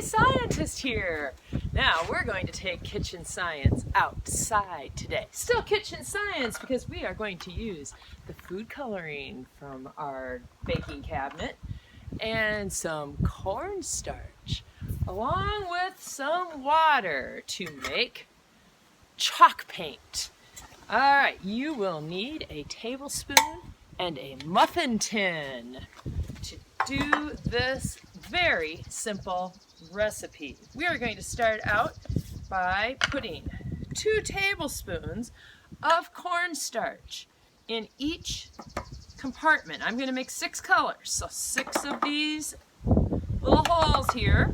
Scientist here. Now we're going to take kitchen science outside today. Still kitchen science because we are going to use the food coloring from our baking cabinet and some cornstarch along with some water to make chalk paint. All right, you will need a tablespoon and a muffin tin to do this very simple recipe. We are going to start out by putting 2 tablespoons of cornstarch in each compartment. I'm going to make 6 colors, so 6 of these little holes here.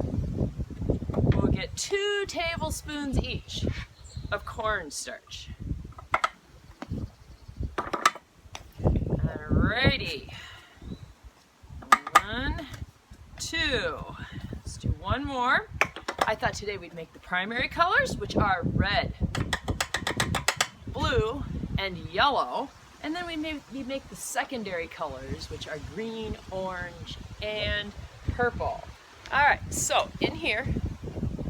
We'll get 2 tablespoons each of cornstarch. Alrighty. 1, 2. Let's do one more. I thought today we'd make the primary colors, which are red, blue, and yellow. And then we'd make the secondary colors, which are green, orange, and purple. Alright, so in here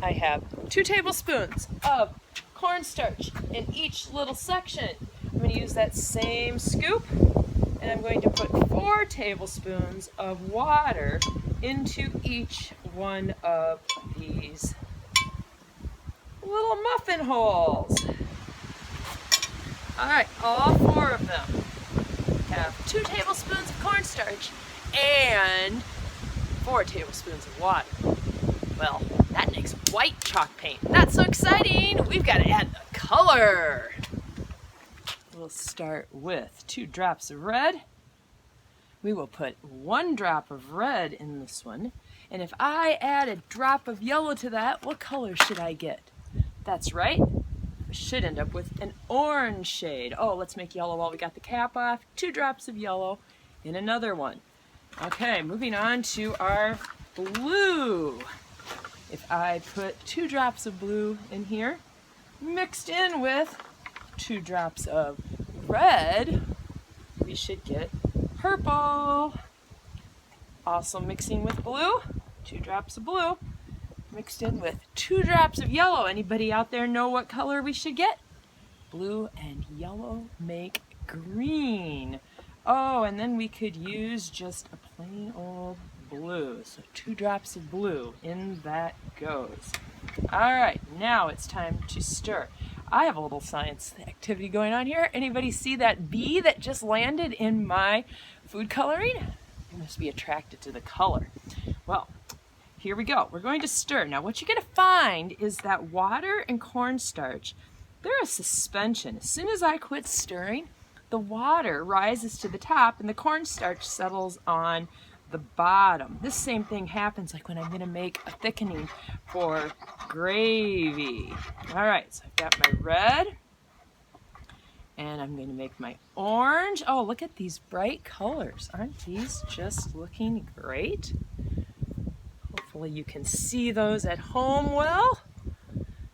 I have 2 tablespoons of cornstarch in each little section. I'm going to use that same scoop, and I'm going to put 4 tablespoons of water into each one of these little muffin holes. All right, all 4 of them have 2 tablespoons of cornstarch and 4 tablespoons of water. Well, that makes white chalk paint. That's so exciting! We've got to add the color. We'll start with 2 drops of red. We will put 1 drop of red in this one. And if I add a drop of yellow to that, what color should I get? That's right. I should end up with an orange shade. Oh, let's make yellow while we got the cap off. 2 drops of yellow in another one. Okay, moving on to our blue. If I put 2 drops of blue in here, mixed in with 2 drops of red, we should get purple. Also mixing with blue, 2 drops of blue, mixed in with 2 drops of yellow. Anybody out there know what color we should get? Blue and yellow make green. Oh, and then we could use just a plain old blue. So 2 drops of blue, in that goes. All right, now it's time to stir. I have a little science activity going on here. Anybody see that bee that just landed in my food coloring? It must be attracted to the color. Well, here we go. We're going to stir. Now what you're going to find is that water and cornstarch, they're a suspension. As soon as I quit stirring, the water rises to the top and the cornstarch settles on the bottom. This same thing happens like when I'm going to make a thickening for gravy. All right, so I've got my red, and I'm going to make my orange. Oh, look at these bright colors. Aren't these just looking great? Hopefully you can see those at home well.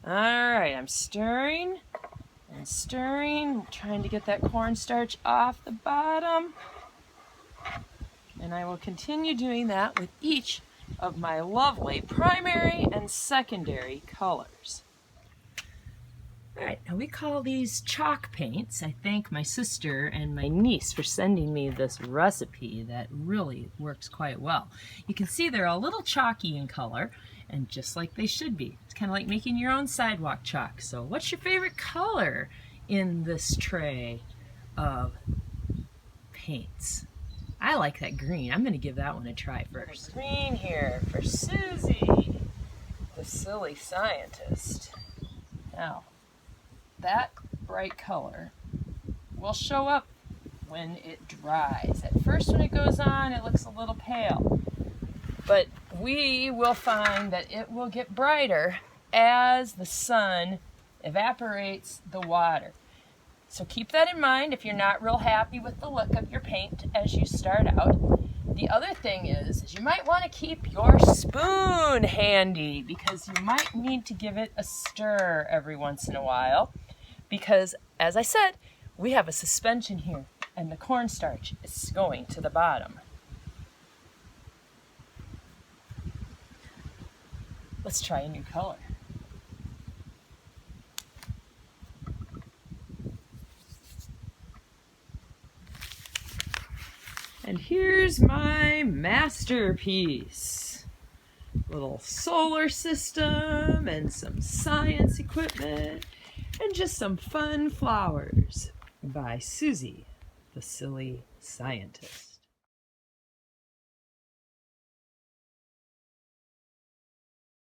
All right, I'm stirring and stirring, trying to get that cornstarch off the bottom. And I will continue doing that with each of my lovely primary and secondary colors. All right, now we call these chalk paints. I thank my sister and my niece for sending me this recipe that really works quite well. You can see they're a little chalky in color, and just like they should be. It's kind of like making your own sidewalk chalk. So what's your favorite color in this tray of paints? I like that green. I'm going to give that one a try first. Green here for Suzy, the silly scientist. Now, that bright color will show up when it dries. At first when it goes on, it looks a little pale. But we will find that it will get brighter as the sun evaporates the water. So keep that in mind if you're not real happy with the look of your paint as you start out. The other thing is you might want to keep your spoon handy because you might need to give it a stir every once in a while because, as I said, we have a suspension here and the cornstarch is going to the bottom. Let's try a new color. And here's my masterpiece. Little solar system and some science equipment and just some fun flowers by Suzy, the silly scientist.